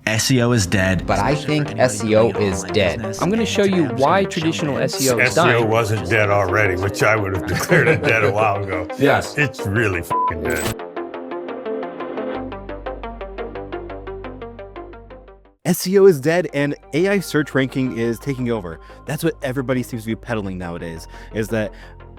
SEO is dead. But I think SEO is dead. I'm going to show you why traditional SEO is dying. SEO wasn't dead already, which I would have declared it dead a while ago. Yes. It's really f***ing dead. SEO is dead and AI search ranking is taking over. That's what everybody seems to be peddling nowadays, is that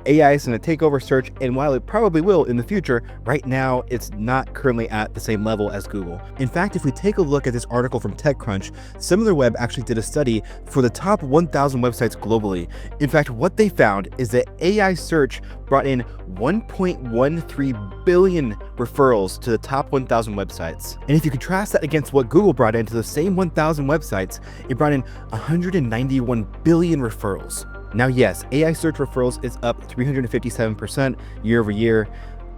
AI is going to take over search, and while it probably will in the future, right now it's not currently at the same level as Google. In fact, if we take a look at this article from TechCrunch, SimilarWeb actually did a study for the top 1,000 websites globally. In fact, what they found is that AI search brought in 1.13 billion referrals to the top 1,000 websites. And if you contrast that against what Google brought into the same 1,000 websites, it brought in 191 billion referrals. Now, yes, AI search referrals is up 357% year over year.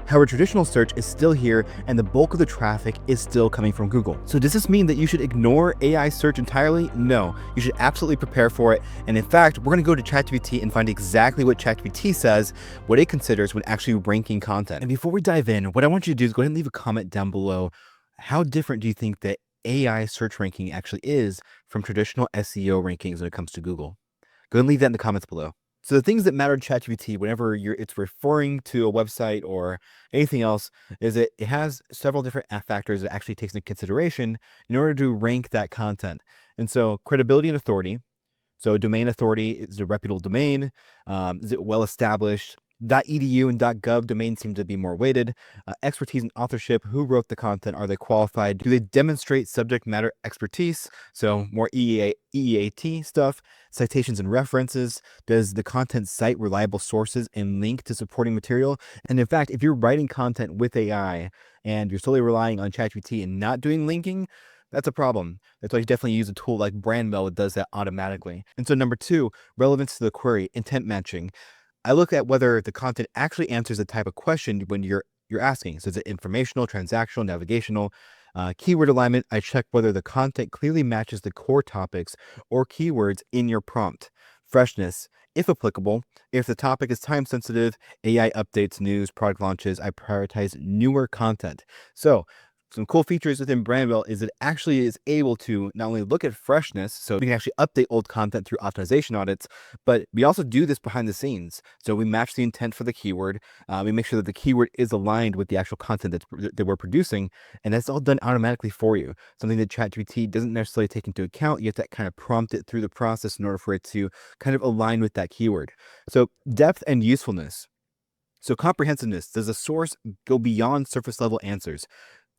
However, traditional search is still here and the bulk of the traffic is still coming from Google. So does this mean that you should ignore AI search entirely? No, you should absolutely prepare for it. And in fact, we're going to go to ChatGPT and find exactly what ChatGPT says, what it considers when actually ranking content. And before we dive in, what I want you to do is go ahead and leave a comment down below. How different do you think that AI search ranking actually is from traditional SEO rankings when it comes to Google? Go ahead and leave that in the comments below. So the things that matter to ChatGPT whenever it's referring to a website or anything else is that it has several different factors that actually takes into consideration in order to rank that content. And so credibility and authority. So domain authority, is it a reputable domain? Is it well established? .edu and .gov domains seem to be more weighted. Expertise and authorship, who wrote the content? Are they qualified? Do they demonstrate subject matter expertise? So more EAT stuff. Citations and references. Does the content cite reliable sources and link to supporting material? And in fact, if you're writing content with AI and you're solely relying on ChatGPT and not doing linking, that's a problem. That's why you definitely use a tool like Brandwell that does that automatically. And so number two, relevance to the query, intent matching. I look at whether the content actually answers the type of question when you're asking. So is it informational, transactional, navigational? Keyword alignment, I check whether the content clearly matches the core topics or keywords in your prompt. Freshness, if applicable. If the topic is time sensitive, AI updates, news, product launches, I prioritize newer content. So some cool features within Brandwell is it actually is able to not only look at freshness, so we can actually update old content through optimization audits, but we also do this behind the scenes. So we match the intent for the keyword. We make sure that the keyword is aligned with the actual content that we're producing, and that's all done automatically for you. Something that ChatGPT doesn't necessarily take into account. You have to kind of prompt it through the process in order for it to kind of align with that keyword. So depth and usefulness. So comprehensiveness, does a source go beyond surface level answers?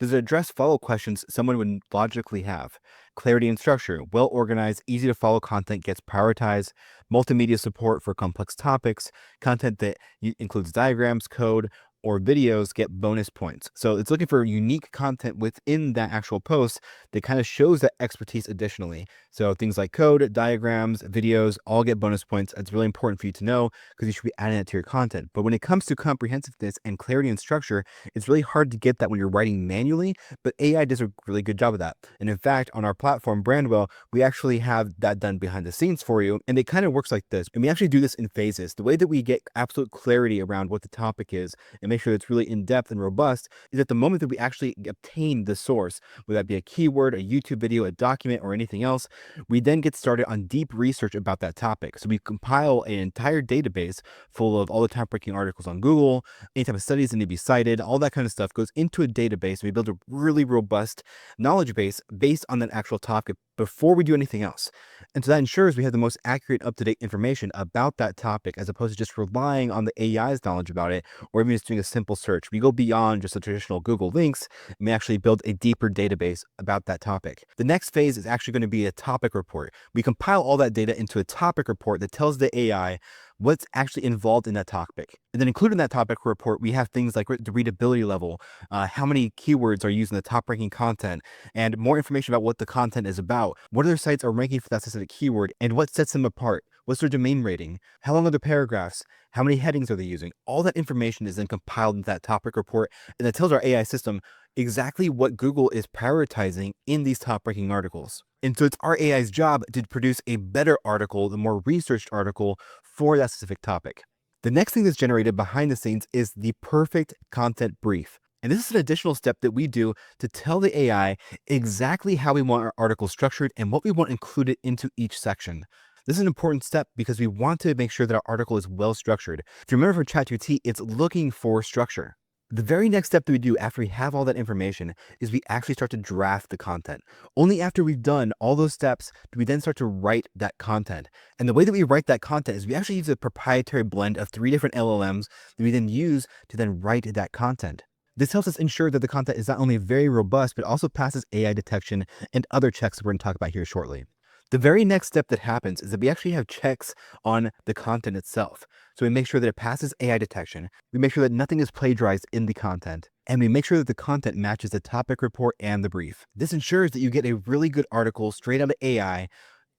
Does it address follow questions someone would logically have? Clarity and structure, well organized, easy to follow content gets prioritized. Multimedia support for complex topics. Content that includes diagrams, code, or videos get bonus points. So it's looking for unique content within that actual post that kind of shows that expertise additionally. So things like code, diagrams, videos, all get bonus points. It's really important for you to know because you should be adding that to your content. But when it comes to comprehensiveness and clarity and structure, it's really hard to get that when you're writing manually, but AI does a really good job of that. And in fact, on our platform, Brandwell, we actually have that done behind the scenes for you. And it kind of works like this. And we actually do this in phases. The way that we get absolute clarity around what the topic is and make sure it's really in-depth and robust is at the moment that we actually obtain the source, whether that be a keyword, a YouTube video, a document, or anything else, we then get started on deep research about that topic. So we compile an entire database full of all the top-ranking articles on Google, any type of studies that need to be cited, all that kind of stuff goes into a database. We build a really robust knowledge base based on that actual topic before we do anything else. And so that ensures we have the most accurate, up-to-date information about that topic as opposed to just relying on the AI's knowledge about it or even just doing a simple search. We go beyond just the traditional Google links and we actually build a deeper database about that topic. The next phase is actually going to be a topic report. We compile all that data into a topic report that tells the AI what's actually involved in that topic. And then included in that topic report, we have things like the readability level, how many keywords are used in the top ranking content, and more information about what the content is about. What other sites are ranking for that specific keyword and what sets them apart? What's their domain rating? How long are their paragraphs? How many headings are they using? All that information is then compiled into that topic report, and it tells our AI system exactly what Google is prioritizing in these top ranking articles. And so it's our AI's job to produce a better article, the more researched article for that specific topic. The next thing that's generated behind the scenes is the perfect content brief. And this is an additional step that we do to tell the AI exactly how we want our article structured and what we want included into each section. This is an important step because we want to make sure that our article is well structured. If you remember from ChatGPT, it's looking for structure. The very next step that we do after we have all that information is we actually start to draft the content. Only after we've done all those steps do we then start to write that content. And the way that we write that content is we actually use a proprietary blend of 3 different LLMs that we then use to then write that content. This helps us ensure that the content is not only very robust, but also passes AI detection and other checks that we're going to talk about here shortly. The very next step that happens is that we actually have checks on the content itself. So we make sure that it passes AI detection. We make sure that nothing is plagiarized in the content. And we make sure that the content matches the topic report and the brief. This ensures that you get a really good article straight out of AI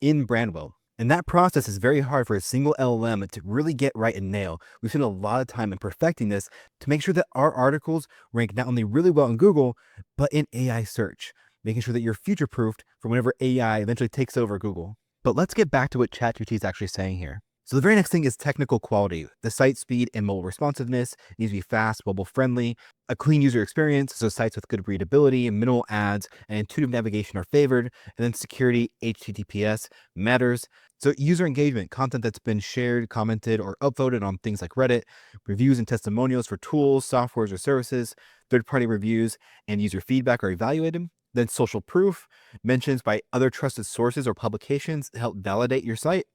in Brandwell. And that process is very hard for a single LLM to really get right and nail. We've spent a lot of time in perfecting this to make sure that our articles rank not only really well in Google, but in AI search, making sure that you're future-proofed for whenever AI eventually takes over Google. But let's get back to what ChatGPT is actually saying here. So the very next thing is technical quality. The site speed and mobile responsiveness needs to be fast, mobile friendly, a clean user experience, so sites with good readability, minimal ads, and intuitive navigation are favored, and then security, HTTPS matters. So user engagement, content that's been shared, commented, or upvoted on things like Reddit, reviews and testimonials for tools, softwares, or services, third-party reviews, and user feedback are evaluated. Then social proof, mentions by other trusted sources or publications to help validate your site.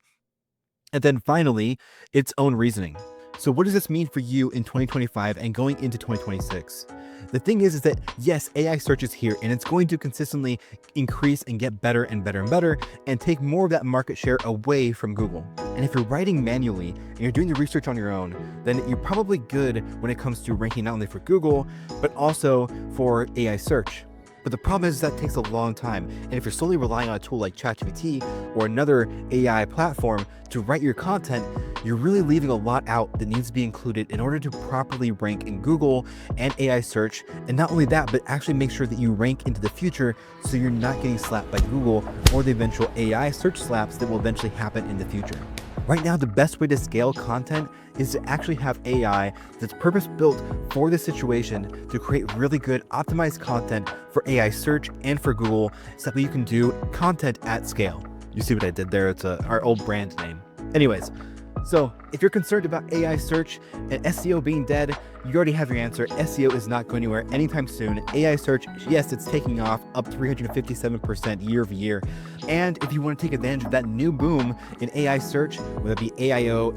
And then finally, its own reasoning. So what does this mean for you in 2025 and going into 2026? The thing is that yes, AI search is here and it's going to consistently increase and get better and better and better and take more of that market share away from Google. And if you're writing manually and you're doing the research on your own, then you're probably good when it comes to ranking not only for Google, but also for AI search. But the problem is that takes a long time. And if you're solely relying on a tool like ChatGPT or another AI platform to write your content, you're really leaving a lot out that needs to be included in order to properly rank in Google and AI search. And not only that, but actually make sure that you rank into the future so you're not getting slapped by Google or the eventual AI search slaps that will eventually happen in the future. Right now, the best way to scale content is to actually have AI that's purpose-built for this situation to create really good optimized content for AI search and for Google so that you can do content at scale. You see what I did there? It's our old brand name. Anyways, so if you're concerned about AI search and SEO being dead, you already have your answer. SEO is not going anywhere anytime soon. AI search, yes, it's taking off, up 357% year over year. And if you want to take advantage of that new boom in AI search, whether it be AIO,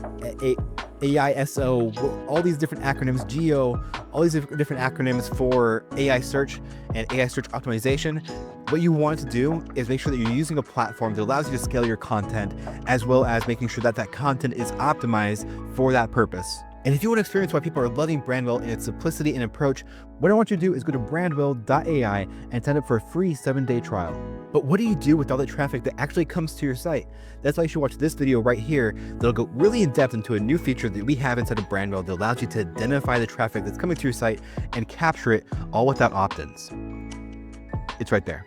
AISO, all these different acronyms, GEO, all these different acronyms for AI search and AI search optimization, what you want to do is make sure that you're using a platform that allows you to scale your content, as well as making sure that that content is optimized for that purpose. And if you want to experience why people are loving Brandwell and its simplicity and approach, what I want you to do is go to brandwell.ai and sign up for a free 7-day trial. But what do you do with all the traffic that actually comes to your site? That's why you should watch this video right here that'll go really in depth into a new feature that we have inside of Brandwell that allows you to identify the traffic that's coming to your site and capture it all without opt-ins. It's right there.